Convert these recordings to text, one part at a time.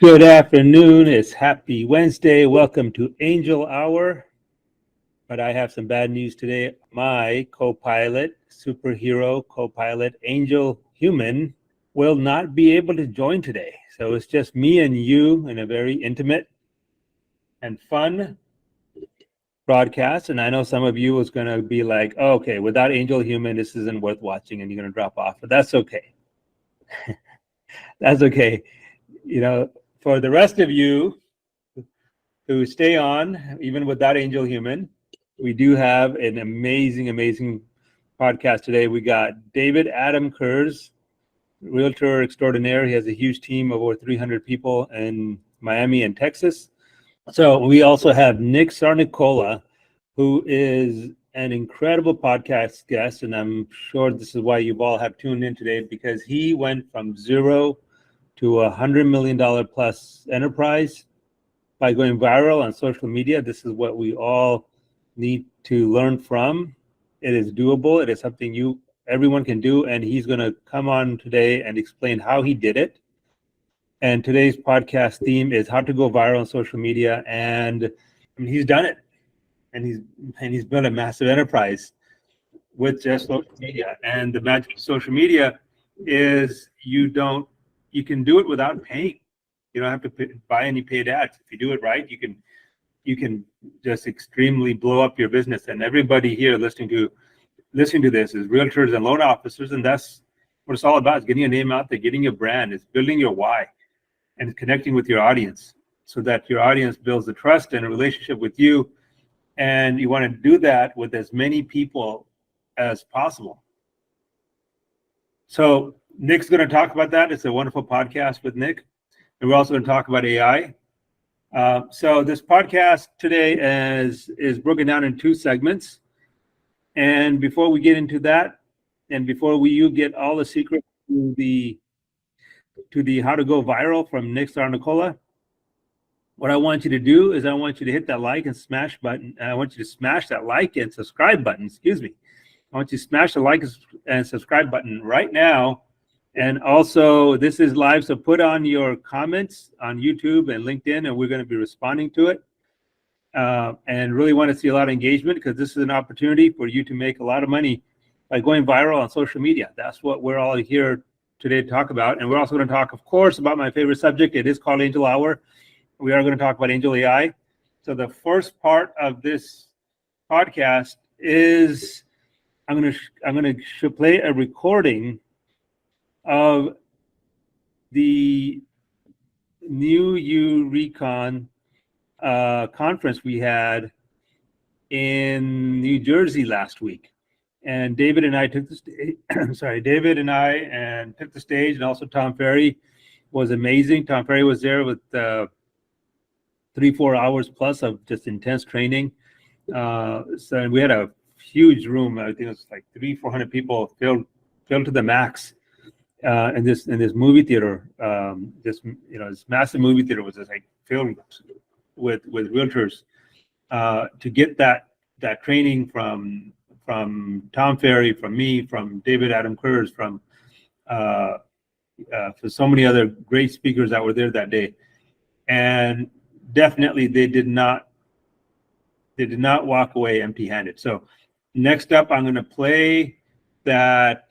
Good afternoon. It's Happy Wednesday. Welcome to Angel Hour. But I have some bad news today. My co-pilot, superhero co-pilot, Angel Human, will not be able to join today. So it's just me and you in a very intimate and fun broadcast. And I know some of you is going to be like, oh, okay, without Angel Human, this isn't worth watching, and you're going to drop off. But that's okay. That's okay. You know, for the rest of you who stay on, even without Angel Human, we do have an amazing podcast today. We got David Adam Kurz, realtor extraordinaire. He has a huge team of over 300 people in Miami and Texas. So we also have Nick Sarnicola, who is an incredible podcast guest, and I'm sure this is why you all have tuned in today, because he went from zero to $100 million plus enterprise by going viral on social media. This is what we all need to learn from. It is doable. It is something everyone can do, and he's going to come on today and explain how he did it. And today's podcast theme is how to go viral on social media, and he's done it, and he's built a massive enterprise with just social media. And the magic of social media is you can do it without paying. You don't have to buy any paid ads. If you do it right, you can just extremely blow up your business. And everybody here listening to this is realtors and loan officers, and that's what it's all about: is getting your name out there, getting your brand, it's building your why, and connecting with your audience so that your audience builds the trust and a relationship with you. And you want to do that with as many people as possible. So Nick's going to talk about that. It's a wonderful podcast with Nick. And we're also going to talk about AI. So this podcast today is broken down in two segments. And before we get into that, and before you get all the secrets to the how to go viral from Nick Sarnicola, what I want you to do is I want you to hit that like and smash button. I want you to smash that like and subscribe button. Excuse me. I want you to smash the like and subscribe button right now. And also, this is live, so put on your comments on YouTube and LinkedIn, and we're going to be responding to it. And really want to see a lot of engagement, because this is an opportunity for you to make a lot of money by going viral on social media. That's what we're all here today to talk about. And we're also going to talk, of course, about my favorite subject. It is called Angel Hour. We are going to talk about AngelAi. So the first part of this podcast is I'm going to play a recording of the New You Recon conference we had in New Jersey last week. And David and I took the stage. Took the stage, and also Tom Ferry was amazing. Tom Ferry was there with 3-4 hours plus of just intense training. So we had a huge room. I think it was like 300-400 people filled to the max. In this movie theater, this massive movie theater was just like filled with realtors to get that training from Tom Ferry, from me, from David Adam Kurz, from for so many other great speakers that were there that day. And definitely they did not walk away empty-handed. So next up, I'm going to play that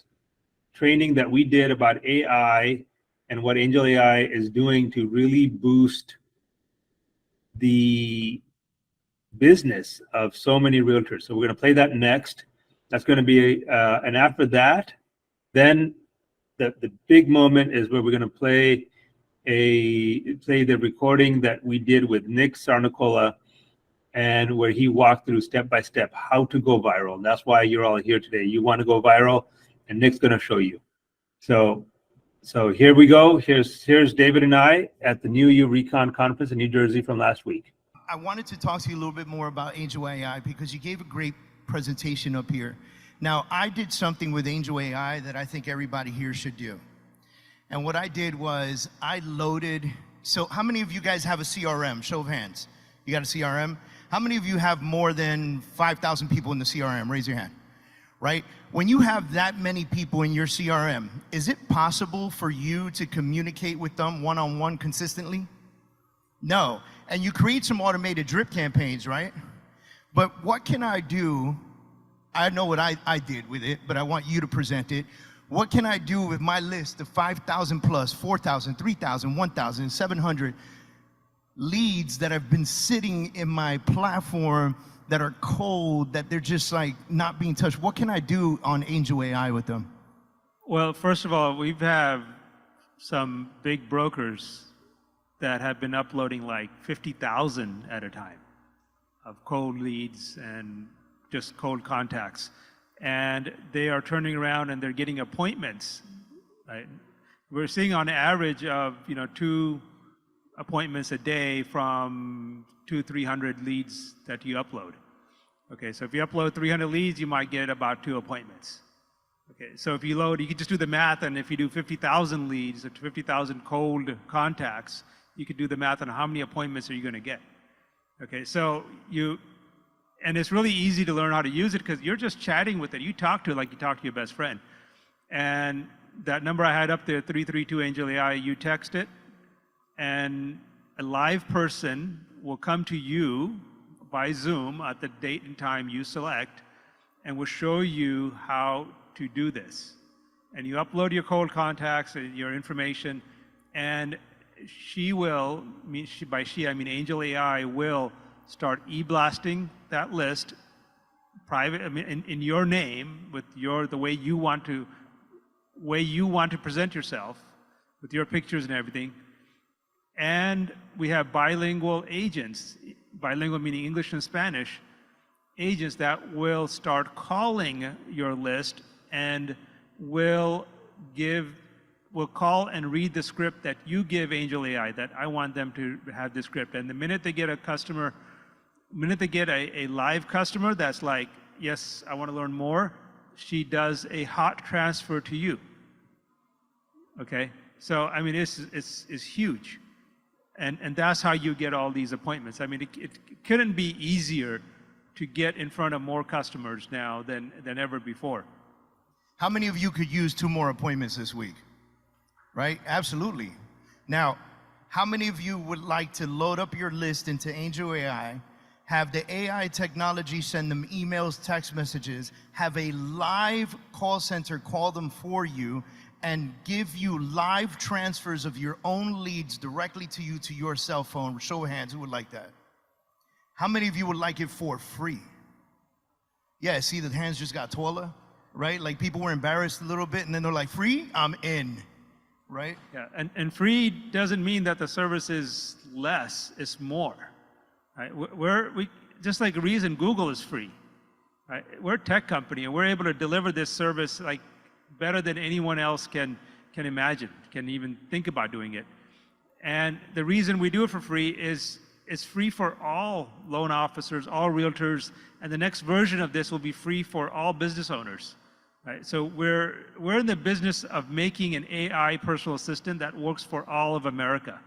training that we did about AI and what AngelAi is doing to really boost the business of so many realtors. So we're going to play that next. That's going to be and after that, then the big moment is where we're going to play the recording that we did with Nick Sarnicola, and where he walked through step by step how to go viral. And that's why you're all here today. You want to go viral, and Nick's going to show you. So here we go. Here's David and I at the New You Recon conference in New Jersey from last week. I wanted to talk to you a little bit more about AngelAi, because you gave a great presentation up here. Now, I did something with AngelAi that I think everybody here should do. And what I did was I loaded, so how many of you guys have a CRM? Show of hands. You got a CRM? How many of you have more than 5,000 people in the CRM? Raise your hand. Right? When you have that many people in your CRM, is it possible for you to communicate with them one-on-one consistently? No. And you create some automated drip campaigns, right? But what can I do? I know what I did with it, but I want you to present it. What can I do with my list of 5,000 plus, 4,000, 3,000, 1,000, 700 leads that have been sitting in my platform that are cold, that they're just like not being touched? What can I do on AngelAi with them? Well, first of all, we have some big brokers that have been uploading like 50,000 at a time of cold leads and just cold contacts. And they are turning around and they're getting appointments, right? We're seeing on average of 2 appointments a day from 200-300 leads that you upload. Okay, so if you upload 300 leads, you might get about 2 appointments. Okay, so if you can just do the math, and if you do 50,000 leads or 50,000 cold contacts, you could do the math on how many appointments are you going to get. Okay, so and it's really easy to learn how to use it because you're just chatting with it. You talk to it like you talk to your best friend. And that number I had up there, 332 AngelAi, you text it, and a live person will come to you by Zoom at the date and time you select, and will show you how to do this. And you upload your cold contacts and your information, and she will, by she I mean AngelAi, will start e-blasting that list private, in your name, with the way you want to present yourself, with your pictures and everything. And we have bilingual agents, bilingual meaning English and Spanish, agents that will start calling your list and will call and read the script that you give AngelAi, that I want them to have the script. And the minute they get a live customer that's like, yes, I want to learn more, she does a hot transfer to you. Okay, so I mean, it's huge, and that's how you get all these appointments. I mean, it couldn't be easier to get in front of more customers now than ever before. How many of you could use 2 more appointments this week? Right? Absolutely. Now, how many of you would like to load up your list into AngelAi, have the AI technology send them emails, text messages, have a live call center call them for you, and give you live transfers of your own leads directly to you to your cell phone? Show of hands, who would like that? How many of you would like it for free? Yeah, see, the hands just got taller, right? Like people were embarrassed a little bit, and then they're like, free? I'm in, right? Yeah, and free doesn't mean that the service is less, it's more. Right? We just like Reason, Google is free. Right? We're a tech company, and we're able to deliver this service like better than anyone else can imagine, can even think about doing it. And the reason we do it for free is it's free for all loan officers, all realtors, and the next version of this will be free for all business owners. Right? So we're in the business of making an AI personal assistant that works for all of America.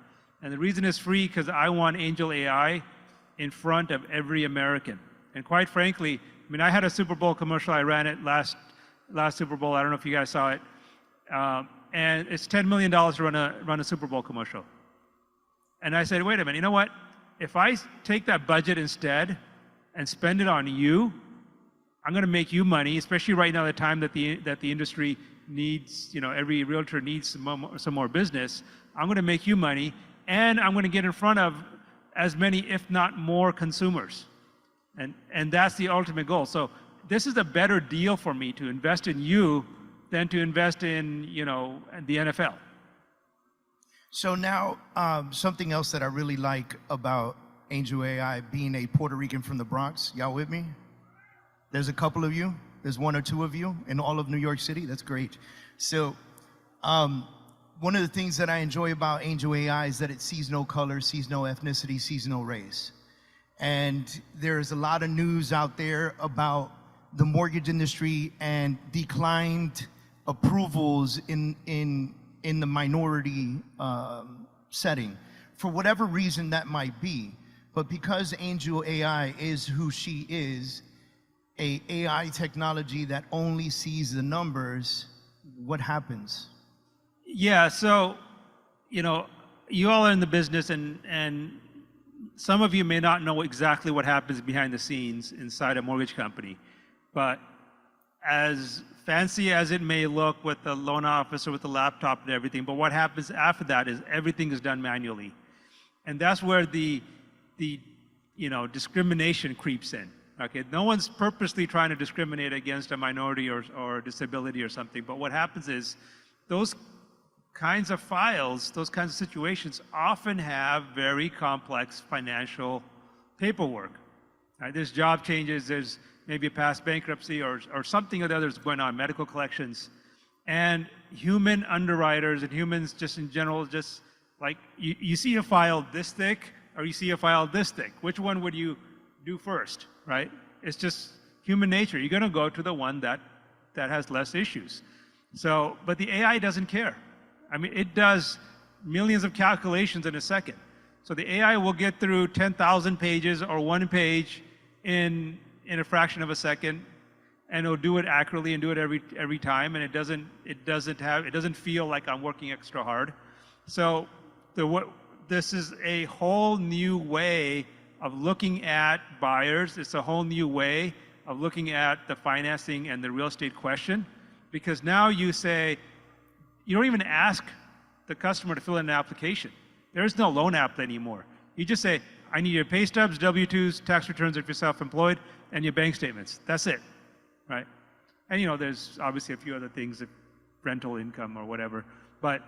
And the reason it's free because I want AngelAi in front of every American. And quite frankly, I mean, I had a Super Bowl commercial. I ran it last Super Bowl. I don't know if you guys saw it. And it's $10 million to run a Super Bowl commercial. And I said, wait a minute, you know what? If I take that budget instead and spend it on you, I'm going to make you money, especially right now, the time that the industry needs, every realtor needs some more business. I'm going to make you money, and I'm going to get in front of as many, if not more, consumers. And that's the ultimate goal. So this is a better deal for me to invest in you than to invest in, the NFL. So now, something else that I really like about AngelAi, being a Puerto Rican from the Bronx. Y'all with me? There's a couple of you. There's 1 or 2 of you in all of New York City. That's great. So one of the things that I enjoy about AngelAi is that it sees no color, sees no ethnicity, sees no race. And there's a lot of news out there about the mortgage industry and declined approvals in the minority setting, for whatever reason that might be. But because AngelAi is who she is, a AI technology that only sees the numbers, what happens? Yeah, so, you all are in the business, and some of you may not know exactly what happens behind the scenes inside a mortgage company, but as fancy as it may look with the loan officer with the laptop and everything, but what happens after that is everything is done manually. And that's where the discrimination creeps in. Okay, no one's purposely trying to discriminate against a minority or disability or something, but what happens is those kinds of files, those kinds of situations often have very complex financial paperwork. Right? There's job changes, there's maybe a past bankruptcy or something or the other is going on, medical collections. And human underwriters and humans just in general, just like you see a file this thick or you see a file this thick. Which one would you do first, right? It's just human nature. You're going to go to the one that has less issues. So, but the AI doesn't care. I mean, it does millions of calculations in a second. So the AI will get through 10,000 pages or one page in a fraction of a second, and it'll do it accurately and do it every time, and it doesn't feel like I'm working extra hard. So this is a whole new way of looking at buyers. It's a whole new way of looking at the financing and the real estate question, because now you say, you don't even ask the customer to fill in an application. There is no loan app anymore. You just say, I need your pay stubs, W-2s, tax returns if you're self-employed, and your bank statements. That's it, right? And there's obviously a few other things, rental income or whatever, but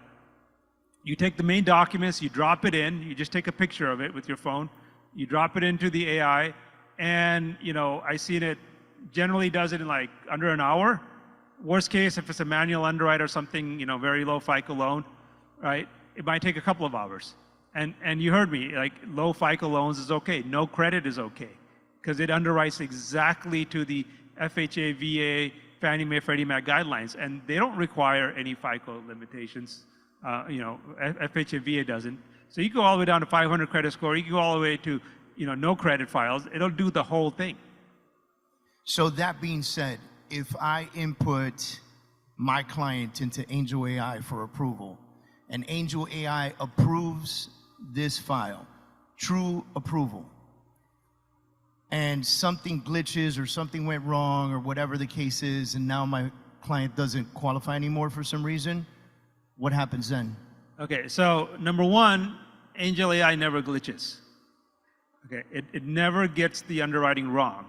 you take the main documents, you drop it in, you just take a picture of it with your phone, you drop it into the AI, and I seen it generally does it in like under an hour. Worst case, if it's a manual underwrite or something, very low FICO loan, right? It might take a couple of hours. And you heard me, like low FICO loans is okay, no credit is okay, because it underwrites exactly to the FHA, VA, Fannie Mae, Freddie Mac guidelines, and they don't require any FICO limitations. FHA, VA doesn't. So you go all the way down to 500 credit score, you can go all the way to no credit files. It'll do the whole thing. So that being said, if I input my client into AngelAi for approval, and AngelAi approves this file, true approval, and something glitches or something went wrong or whatever the case is, and now my client doesn't qualify anymore for some reason, what happens then? Okay, so number one, AngelAi never glitches. Okay, it never gets the underwriting wrong.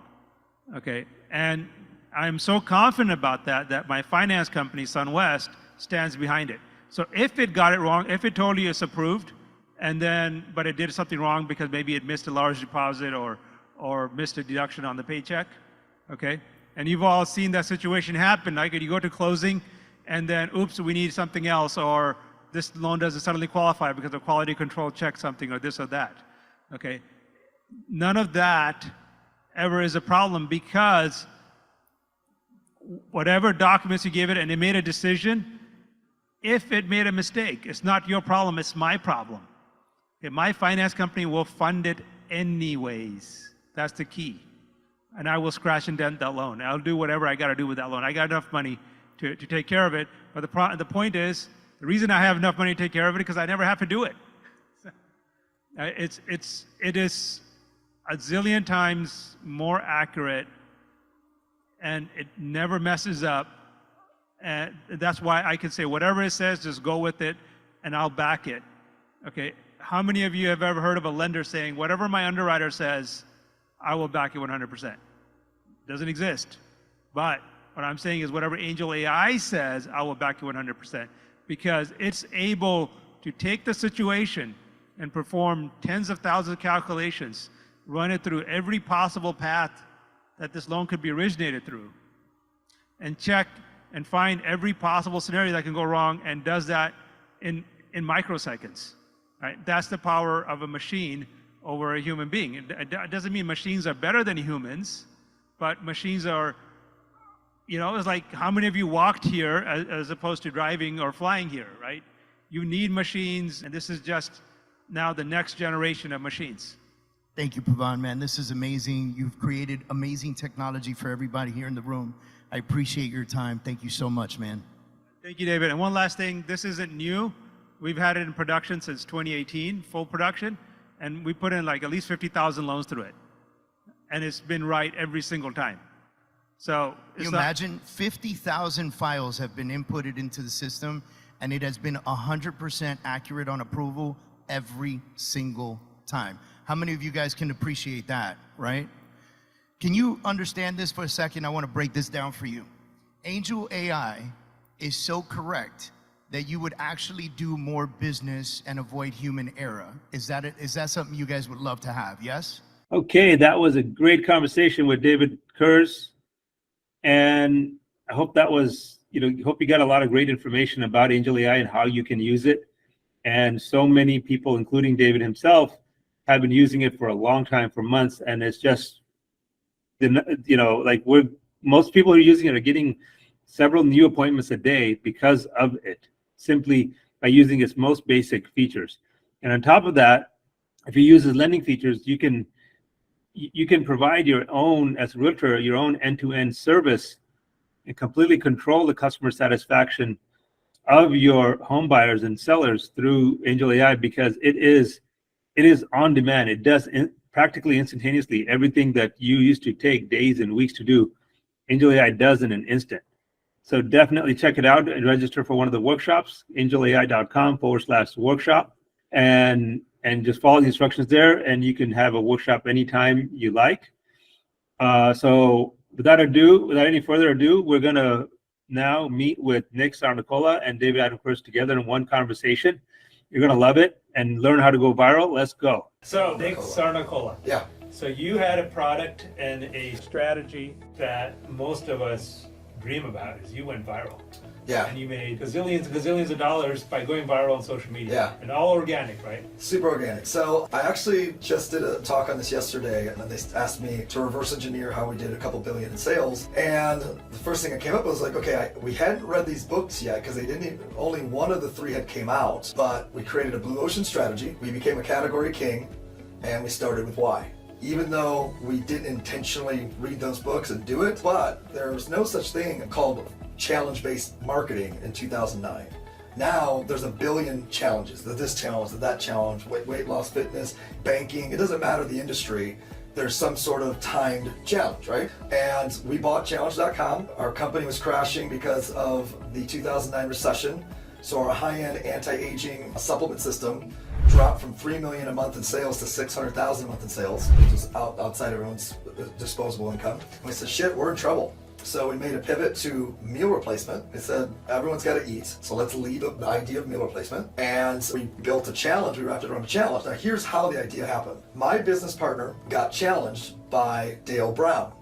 Okay, and I'm so confident about that my finance company, SunWest, stands behind it. So if it got it wrong, if it told you it's approved, but it did something wrong because maybe it missed a large deposit or missed a deduction on the paycheck, okay? And you've all seen that situation happen, like you go to closing and then, oops, we need something else, or this loan doesn't suddenly qualify because the quality control checked something or this or that, okay? None of that ever is a problem, because whatever documents you give it and it made a decision, if it made a mistake, it's not your problem, it's my problem. Okay, my finance company will fund it anyways. That's the key. And I will scratch and dent that loan. I'll do whatever I got to do with that loan. I got enough money to take care of it. But the point is, the reason I have enough money to take care of it is because I never have to do it. It is a zillion times more accurate, and it never messes up. And that's why I can say whatever it says, just go with it, and I'll back it. Okay, how many of you have ever heard of a lender saying, whatever my underwriter says, I will back it 100%? Doesn't exist. But what I'm saying is whatever AngelAi says, I will back you 100%, because it's able to take the situation and perform tens of thousands of calculations, run it through every possible path that this loan could be originated through, and check and find every possible scenario that can go wrong, and does that in microseconds. Right? That's the power of a machine over a human being. It doesn't mean machines are better than humans, but machines are, it's like how many of you walked here as opposed to driving or flying here, right? You need machines, and this is just now the next generation of machines. Thank you, Pavan, man. This is amazing. You've created amazing technology for everybody here in the room. I appreciate your time. Thank you so much, man. Thank you, David. And one last thing, this isn't new. we've had it in production since 2018, full production, and we put in like at least 50,000 loans through it. And it's been right every single time. So you imagine 50,000 files have been inputted into the system, and it has been 100% accurate on approval every single time. How many of you guys can appreciate that, right? Can you understand this for a second? I want to break this down for you. AngelAi is so correct that you would actually do more business and avoid human error. Is that something you guys would love to have? Yes? Okay, that was a great conversation with David Kurz. And I hope that was, hope you got a lot of great information about AngelAi and how you can use it. And so many people, including David himself, have been using it for a long time, for months. And it's just, most people who are using it are getting several new appointments a day because of it, simply by using its most basic features. And on top of that, if you use its lending features, you can provide your own, as a realtor, your own end-to-end service and completely control the customer satisfaction of your home buyers and sellers through AngelAi, because it is on demand. It does practically instantaneously everything that you used to take days and weeks to do. AngelAi does in an instant. So definitely check it out and register for one of the workshops, angelai.com/workshop, and just follow the instructions there, and you can have a workshop anytime you like. So without any further ado, we're going to now meet with Nick Sarnicola and David Adam Kurz together in one conversation. You're going to love it and learn how to go viral. Let's go. So Nick Sarnicola. Yeah. So you had a product and a strategy that most of us dream about, is you went viral. Yeah. And you made gazillions of dollars by going viral on social media. Yeah. And all organic, right? Super organic. So I actually just did a talk on this yesterday, and they asked me to reverse engineer how we did a couple billion in sales. And the first thing that came up was like, okay, we hadn't read these books yet because only one of the three had came out, but we created a blue ocean strategy. We became a category king, and we started with why. Even though we didn't intentionally read those books and do it, but there was no such thing called challenge-based marketing in 2009. Now there's a billion challenges, this challenge, that challenge, weight loss, fitness, banking, it doesn't matter the industry, there's some sort of timed challenge, right? And we bought challenge.com. Our company was crashing because of the 2009 recession. So our high-end anti-aging supplement system dropped from $3 million a month in sales to $600,000 a month in sales, which was outside everyone's disposable income. And we said, shit, we're in trouble. So we made a pivot to meal replacement. We said, everyone's got to eat, so let's leave the idea of meal replacement. And we built a challenge, we wrapped it around a challenge. Now here's how the idea happened. My business partner got challenged by Dale Brown.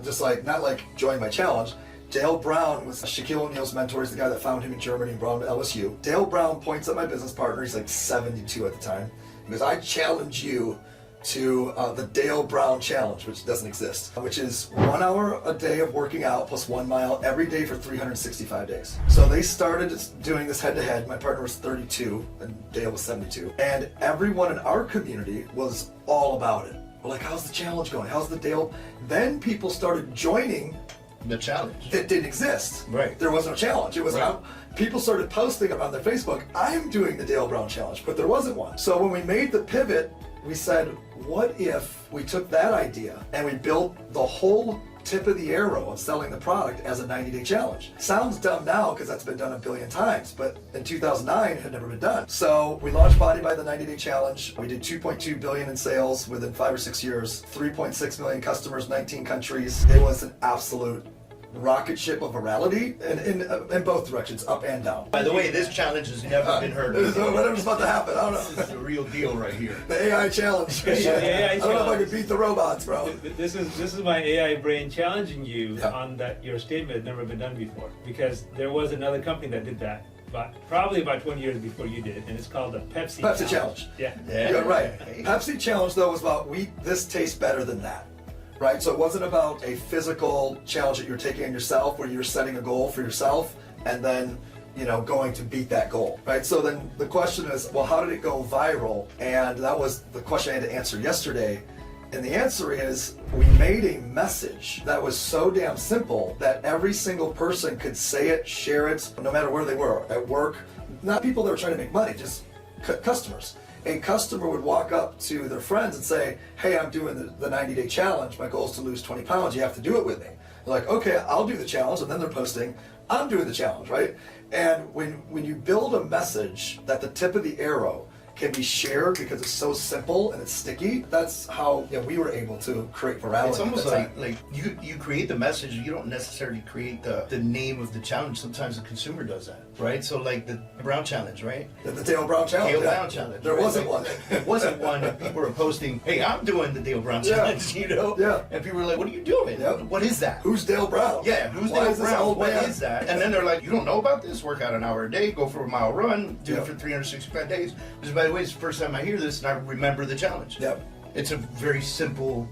Just like, not like join my challenge. Dale Brown was Shaquille O'Neal's mentor. He's the guy that found him in Germany and brought him to LSU. Dale Brown points at my business partner. He's like 72 at the time. He goes, I challenge you to the Dale Brown Challenge, which doesn't exist, which is 1 hour a day of working out plus 1 mile every day for 365 days. So they started doing this head-to-head. My partner was 32 and Dale was 72. And everyone in our community was all about it. We're like, how's the challenge going? How's the Dale? Then people started joining the challenge. That didn't exist. Right. There wasn't a challenge. It was people started posting on their Facebook, I'm doing the Dale Brown Challenge, but there wasn't one. So when we made the pivot, we said, what if we took that idea and we built the whole tip of the arrow of selling the product as a 90-day challenge? Sounds dumb now because that's been done a billion times, but in 2009 it had never been done. So we launched Body by the 90-Day Challenge. We did 2.2 billion in sales within 5 or 6 years, 3.6 million customers, 19 countries. It was an absolute rocket ship of virality in both directions, up and down. By the way, this challenge has never been heard of. Whatever's about to happen, I don't know. This is the real deal right here. The AI challenge. The AI I don't know if I can beat the robots, bro. This is my AI brain challenging you on that your statement had never been done before, because there was another company that did that, but probably about 20 years before you did, and it's called the Pepsi Challenge. Yeah. You're right. Pepsi Challenge though was about this tastes better than that. Right, so it wasn't about a physical challenge that you're taking on yourself, where you're setting a goal for yourself and then, going to beat that goal. Right, so then the question is, well, how did it go viral? And that was the question I had to answer yesterday. And the answer is, we made a message that was so damn simple that every single person could say it, share it, no matter where they were, at work, not people that were trying to make money, just customers. A customer would walk up to their friends and say, hey, I'm doing the 90-day challenge. My goal is to lose 20 pounds. You have to do it with me. They're like, okay, I'll do the challenge. And then they're posting, I'm doing the challenge, right? And when you build a message that the tip of the arrow can be shared because it's so simple and it's sticky, that's how we were able to create virality. It's almost like you create the message, you don't necessarily create the name of the challenge. Sometimes the consumer does that, right? So like the Brown Challenge, right? The Dale Brown Challenge. Dale Brown Challenge. There wasn't one. There wasn't one, and people were posting, hey, I'm doing the Dale Brown Challenge, you know? Yeah. And people were like, what are you doing? Yep. What is that? Who's Dale Brown? Yeah, who's Why Dale is this Brown? old What man? is that? And then they're like, you don't know about this? Work out an hour a day, go for a mile run, do Yep. it for 365 days. Which, by the way, it's the first time I hear this and I remember the challenge. Yep. It's a very simple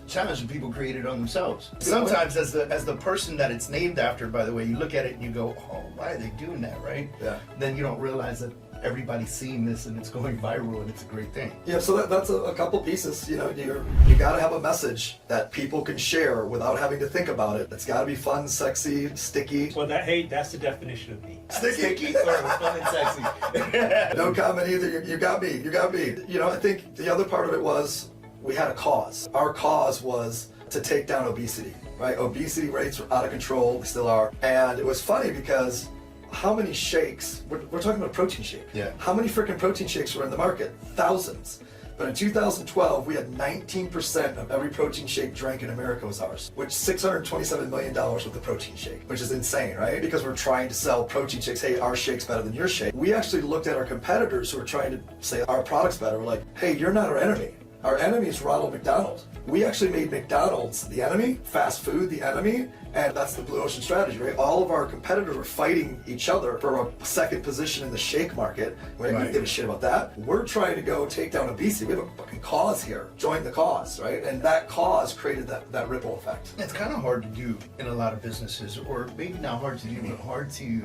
challenge that people created on themselves. Sometimes as the person that it's named after, by the way, you look at it and you go, oh, why are they doing that, right? Yeah. Then you don't realize that everybody's seeing this and it's going viral and it's a great thing. Yeah, so that's a couple pieces. You got to have a message that people can share without having to think about it. It's got to be fun, sexy, sticky. Well, that's the definition of me. Sticky or fun and sexy. No comment either. You got me. You got me. I think the other part of it was we had a cause. Our cause was to take down obesity, right? Obesity rates were out of control. They still are. And it was funny because how many shakes, we're talking about a protein shake. Yeah. How many freaking protein shakes were in the market? Thousands. But in 2012, we had 19% of every protein shake drank in America was ours, which $627 million with the protein shake, which is insane, right? Because we're trying to sell protein shakes. Hey, our shake's better than your shake. We actually looked at our competitors who were trying to say our product's better. We're like, hey, you're not our enemy. Our enemy is Ronald McDonald. We actually made McDonald's the enemy, fast food the enemy, and that's the blue ocean strategy, right? All of our competitors were fighting each other for a second position in the shake market. We didn't give a shit about that. We're trying to go take down obesity. We have a fucking cause here. Join the cause, right? And that cause created that ripple effect. It's kind of hard to do in a lot of businesses, or maybe not hard to do, but hard to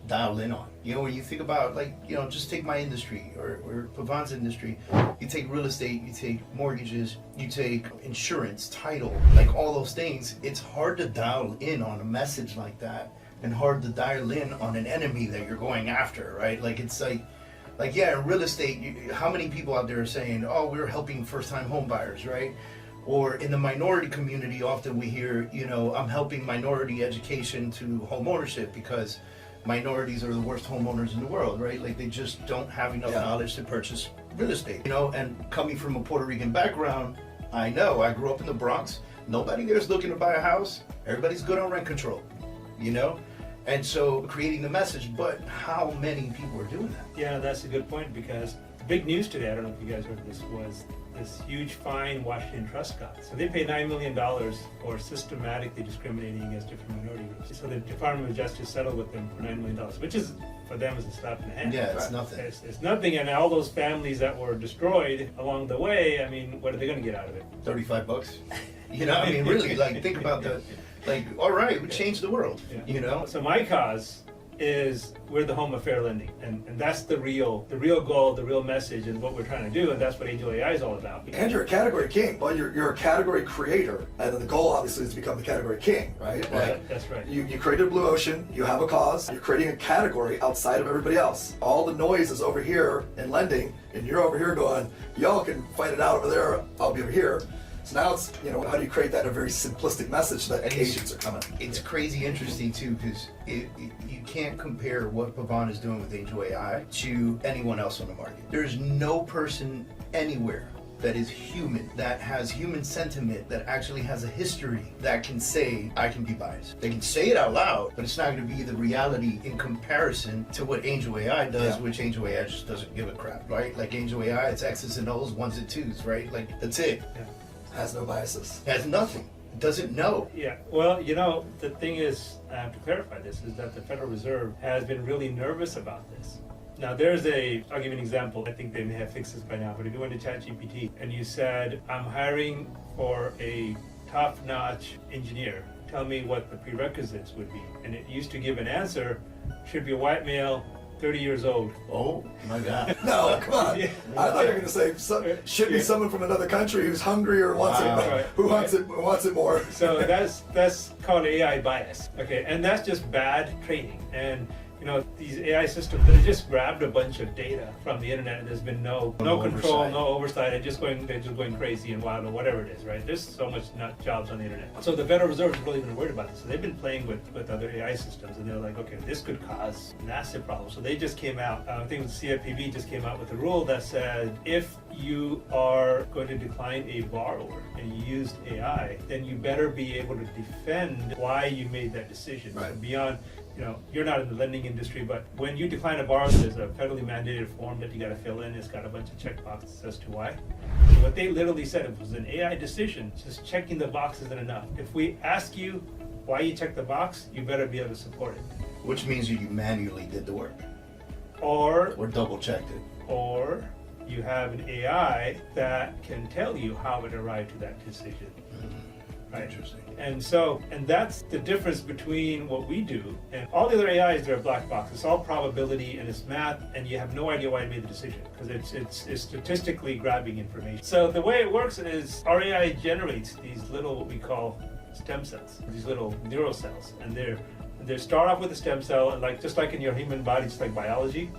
dial in on. When you think about, just take my industry or Pavan's industry, you take real estate, you take mortgages, you take insurance, title, like all those things. It's hard to dial in on a message like that and hard to dial in on an enemy that you're going after, right? It's in real estate, how many people out there are saying, oh, we're helping first-time home buyers, right? Or in the minority community, often we hear, I'm helping minority education to home ownership because minorities are the worst homeowners in the world, right? They just don't have enough knowledge to purchase real estate, and coming from a Puerto Rican background, I know, I grew up in the Bronx. Nobody there's looking to buy a house. Everybody's good on rent control, And so creating the message, but how many people are doing that? Yeah, that's a good point, because the big news today, I don't know if you guys heard this, was this huge fine Washington Trust got. So they paid $9 million for systematically discriminating against different minority groups. So the Department of Justice settled with them for $9 million, which is, for them, is a slap in the hand. Yeah, it's nothing. It's nothing, and all those families that were destroyed along the way, what are they going to get out of it? $35. Really, think about all right, we changed the world, So my cause is we're the home of fair lending, and that's the real goal, the real message, and what we're trying to do, and that's what AngelAi is all about. And you're a category king. Well, you're a category creator, and then the goal obviously is to become the category king, right? That's right. You created a blue ocean, you have a cause, you're creating a category outside of everybody else. All the noise is over here in lending, and you're over here going, y'all can fight it out over there, I'll be over here. So now it's, how do you create that in a very simplistic message so that agents are coming? It's crazy interesting too, because you can't compare what Pavan is doing with AngelAi to anyone else on the market. There's no person anywhere that is human, that has human sentiment, that actually has a history, that can say, I can be biased. They can say it out loud, but it's not going to be the reality in comparison to what AngelAi does, which AngelAi just doesn't give a crap, right? AngelAi, it's X's and O's, ones and twos, right? That's it. Yeah. Has no biases. Has nothing. Doesn't know. Yeah, well, the thing is, I have to clarify this, is that the Federal Reserve has been really nervous about this. Now, I'll give you an example. I think they may have fixed this by now, but if you went to ChatGPT and you said, I'm hiring for a top-notch engineer, tell me what the prerequisites would be. And it used to give an answer, should be a white male, 30 years old. Oh my God. No, come on. Yeah. I thought you were going to say should be someone from another country who's hungry or wants Wow. it, who wants it more. So that's called AI bias. Okay, and that's just bad training. And you know, these AI systems, they just grabbed a bunch of data from the internet, and there's been no control, oversight. no oversight. They're just going crazy and wild or whatever it is, right? There's so much nut jobs on the internet. So the Federal Reserve is really even worried about this. So they've been playing with other AI systems, and they're like, okay, this could cause massive problems. So they just came out, I think the CFPB just came out with a rule that said if you are going to decline a borrower and you used AI, then you better be able to defend why you made that decision. Right. So beyond, you know, you're not in the lending industry, but when you decline a borrower, there's a federally mandated form that you got to fill in. It's got a bunch of checkboxes as to why. So what they literally said, it was an AI decision. Just checking the box isn't enough. If we ask you why you checked the box, you better be able to support it. Which means you manually did the work Or double checked it. or you have an AI that can tell you how it arrived to that decision. Right. Interesting. And that's the difference between what we do and all the other AIs. They're a black box. It's all probability and it's math, and you have no idea why it made the decision because it's statistically grabbing information. So the way it works is our AI generates these little, what we call stem cells, these little neural cells, and they start off with a stem cell, and just like in your human body, just like biology.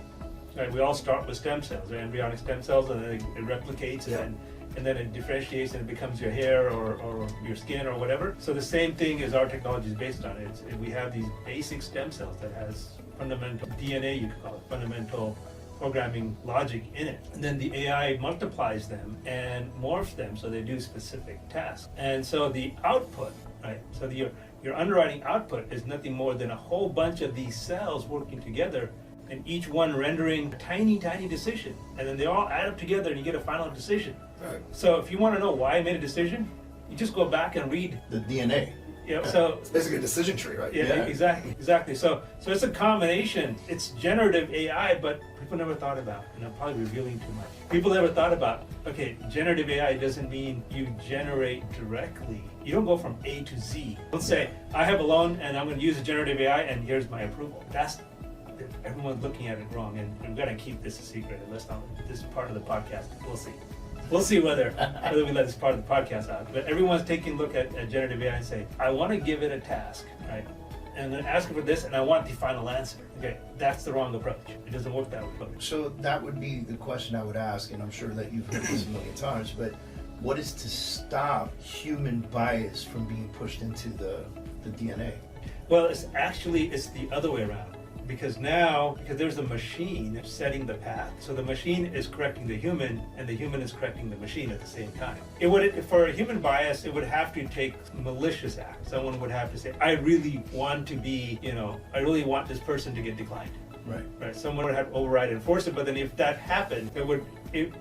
Right, we all start with stem cells, they're embryonic stem cells, and then it replicates, and then it differentiates and it becomes your hair or your skin or whatever. So the same thing is our technology is based on it. We have these basic stem cells that has fundamental DNA, you could call it, fundamental programming logic in it. And then the AI multiplies them and morphs them so they do specific tasks. And so the output, right, so your underwriting output is nothing more than a whole bunch of these cells working together, and each one rendering a tiny, tiny decision. And then they all add up together and you get a final decision. Right. So if you want to know why I made a decision, you just go back and read. The DNA. You know, so It's basically a decision tree, right? yeah, exactly. So it's a combination. It's generative AI, but people never thought about, and I'm probably revealing too much. People never thought about, okay, generative AI doesn't mean you generate directly. You don't go from A to Z. Let's say I have a loan and I'm going to use a generative AI and here's my approval. Everyone's looking at it wrong, and I'm going to keep this a secret unless this is part of the podcast. We'll see. We'll see whether we let this part of the podcast out. But everyone's taking a look at generative AI and say, I want to give it a task, right? And I'm going to ask it for this, and I want the final answer. Okay, that's the wrong approach. It doesn't work that way. So that would be the question I would ask, and I'm sure that you've heard this a million times, but what is to stop human bias from being pushed into the DNA? Well, it's the other way around. Because there's a machine setting the path. So the machine is correcting the human, and the human is correcting the machine at the same time. For a human bias, it would have to take malicious act. Someone would have to say, I really want this person to get declined. Right. Someone would have to override and force it, but then if that happened,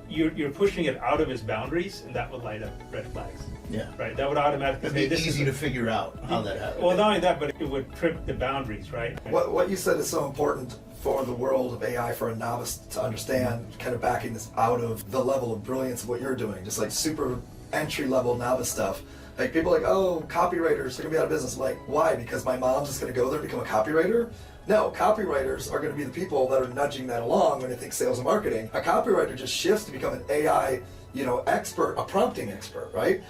you're pushing it out of its boundaries, and that would light up red flags. Yeah. Right. That would automatically It'd be easy to figure out how that happened. Well, not only that, but it would trip the boundaries, right? What you said is so important for the world of AI for a novice to understand, kind of backing this out of the level of brilliance of what you're doing, just like super entry-level novice stuff. Like people are like, oh, copywriters are gonna be out of business. I'm like, why? Because my mom's just gonna go there and become a copywriter? No, copywriters are gonna be the people that are nudging that along when they think sales and marketing. A copywriter just shifts to become an AI expert, a prompting expert, right?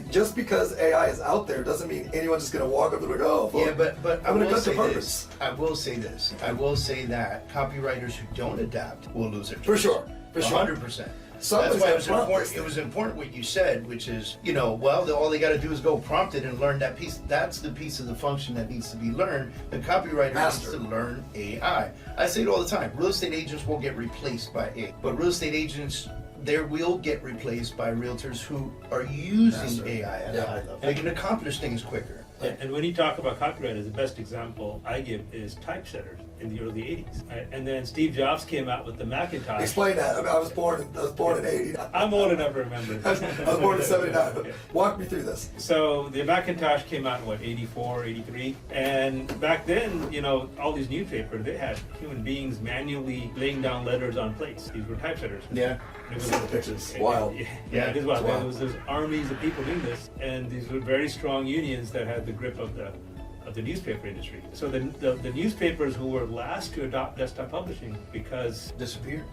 Just because AI is out there doesn't mean anyone's just gonna walk up and go, oh, well, yeah, but I'm gonna cut the say purpose. I will say this. I will say that copywriters who don't adapt will lose their jobs. For sure. 100%. Somebody's That's why gotta prompt this it was important what you said, which is, all they got to do is go prompt it and learn that piece. That's the piece of the function that needs to be learned. The copywriter needs to learn AI. I say it all the time. Real estate agents will get replaced by AI, but real estate agents will get replaced by realtors who are using AI at a high level. They can accomplish things quicker. And when you talk about copywriters, the best example I give is typesetters in the early 80s. Right? And then Steve Jobs came out with the Macintosh. Explain that. I was born in 80. I'm old enough to remember. I was born in 79. Walk me through this. So the Macintosh came out in 84, 83? And back then, all these newspapers, they had human beings manually laying down letters on plates. These were typesetters. Yeah. See the pictures. Wild. Yeah, it is wild. Wow. There was armies of people doing this, and these were very strong unions that had the grip of the of the newspaper industry. So the newspapers who were last to adopt desktop publishing because Disappeared.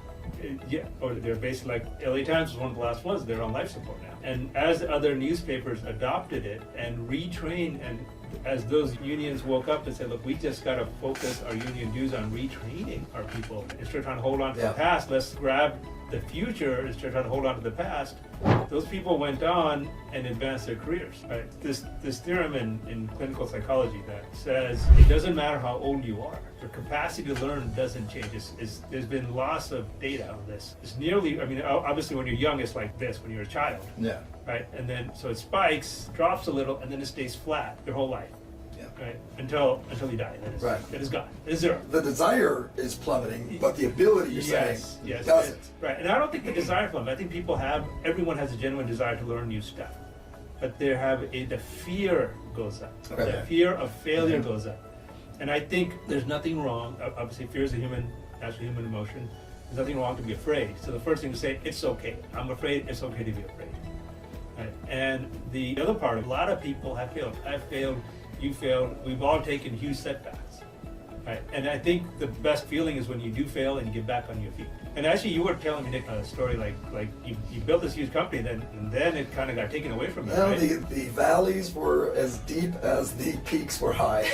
yeah, or they're basically like LA Times was one of the last ones. They're on life support now. And as other newspapers adopted it and retrained, and as those unions woke up and said, look, we just got to focus our union dues on retraining our people instead of trying to hold on to the past. Let's grab the future instead of trying to hold on to the past. Those people went on and advanced their careers. Right? This theorem in clinical psychology that says it doesn't matter how old you are. Your capacity to learn doesn't change. There's been lots of data on this. It's nearly, I mean, obviously when you're young, it's like this, when you're a child. Yeah. Right? And then, so it spikes, drops a little, and then it stays flat your whole life. Yeah. Right? Until you die. Then it's gone. It's zero. The desire is plummeting, but the ability, you're saying, doesn't. Right. And I don't think the desire plummets. I think everyone has a genuine desire to learn new stuff. But the fear goes up. Okay. The fear of failure goes up. And I think there's nothing wrong. Obviously, fear is a natural human emotion. There's nothing wrong to be afraid. So the first thing to say, it's okay. I'm afraid, it's okay to be afraid. Right? And the other part, a lot of people have failed. I've failed, you failed. We've all taken huge setbacks. Right? And I think the best feeling is when you do fail and you get back on your feet. And actually, you were telling me, Nick, a story like you built this huge company, and then it kind of got taken away from you. Well, right? the valleys were as deep as the peaks were high.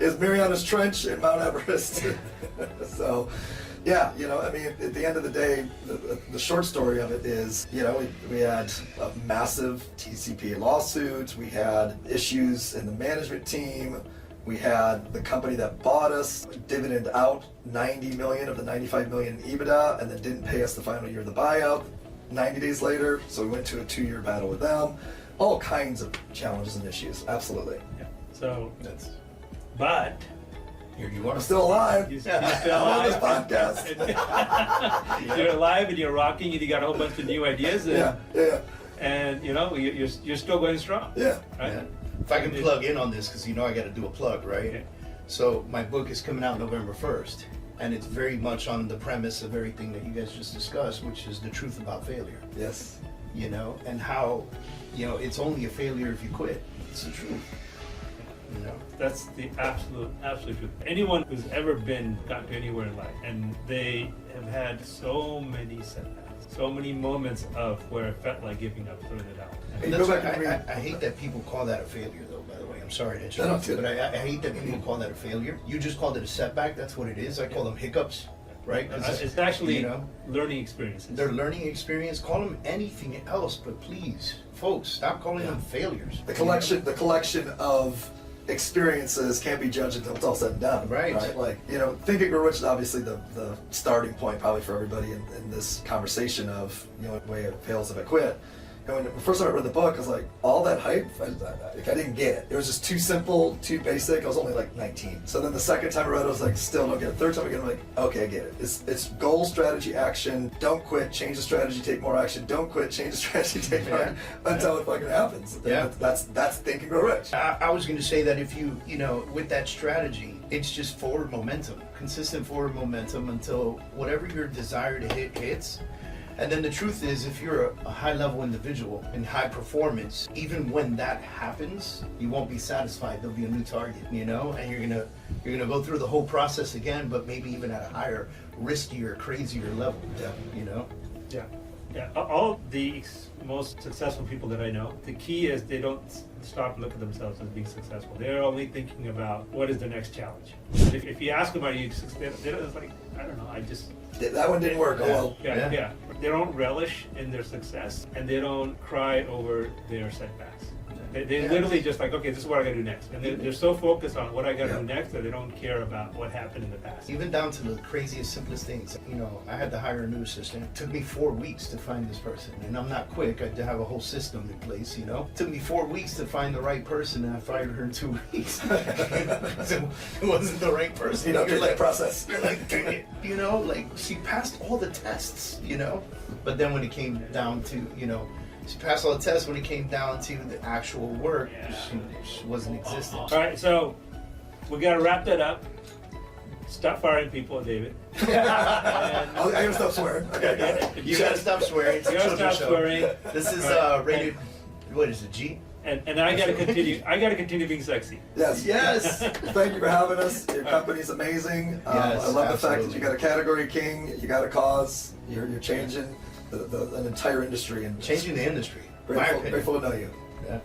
Is Mariana's Trench and Mount Everest. So, yeah, I mean, at the end of the day, the short story of it is, we had a massive TCPA lawsuit, we had issues in the management team, we had the company that bought us dividend out 90 million of the 95 million in EBITDA and then didn't pay us the final year of the buyout 90 days later. So we went to a 2-year battle with them. All kinds of challenges and issues, absolutely. Yeah. So but Here you are. I'm still alive. you're still I'm on this alive. podcast. You're alive and you're rocking and you got a whole bunch of new ideas. And, and you're still going strong. Yeah. Right? Yeah. If I can plug in on this, because I got to do a plug, right? Yeah. So my book is coming out November 1st, and it's very much on the premise of everything that you guys just discussed, which is the truth about failure. Yes. And how, it's only a failure if you quit. It's the truth. That's the absolute truth. Anyone who's ever gotten to anywhere in life, and they have had so many setbacks, so many moments of where it felt like giving up, throwing it out. And that's why I hate that people call that a failure, though, by the way. I'm sorry to interrupt you, but I hate that people call that a failure. You just called it a setback. That's what it is. I call them hiccups, right? It's actually learning experiences. They're learning experience. Call them anything else, but please, folks, stop calling them failures. The collection of experiences can't be judged until it's all said and done. Right. Like, Think and Grow Rich is obviously the starting point probably for everybody in this conversation of, way it fails if I quit. And when the first time I read the book, I was like, all that hype, I didn't get it. It was just too simple, too basic. I was only like 19. So then the second time I read it, I was like, still don't get it. Third time again, I'm like, okay, I get it. It's goal, strategy, action. Don't quit, change the strategy, take more action. Don't quit, change the strategy, take more action until it fucking happens. Yeah. That's Think and Grow Rich. I was going to say that if you, with that strategy, it's just forward momentum, consistent forward momentum until whatever your desire to hit hits. And then the truth is, if you're a high-level individual in high performance, even when that happens, you won't be satisfied. There'll be a new target, and you're gonna go through the whole process again, but maybe even at a higher, riskier, crazier level. Yeah. All the most successful people that I know, the key is they don't stop and look at themselves as being successful. They're only thinking about what is the next challenge. If you ask them, are you successful? They're like, I don't know. That one didn't work. Yeah. They don't relish in their success, and they don't cry over their setbacks. They literally just like, okay, this is what I got to do next. And they're so focused on what I got to do next that they don't care about what happened in the past. Even down to the craziest, simplest things. I had to hire a new assistant. It took me 4 weeks to find this person. And I'm not quick. I had to have a whole system in place, It took me 4 weeks to find the right person, and I fired her in 2 weeks. It wasn't the right person. You're like, process. You're like, dang it. She passed all the tests, But then when it came down to, she passed all the tests. When it came down to the actual work, she wasn't existent. All right, so we got to wrap that up. Stop firing people, David. I gotta stop swearing. Okay. You gotta stop swearing. It's a You gotta children's stop show. swearing. This is rated, what is it, G? And I gotta continue. I gotta continue being sexy. Yes. Yes. Thank you for having us. Your company's amazing. Yes, I love the fact that absolutely. you got a category king. You got a cause. You're changing an entire industry and Changing the industry. My Grateful, opinion. grateful to know you. Yeah.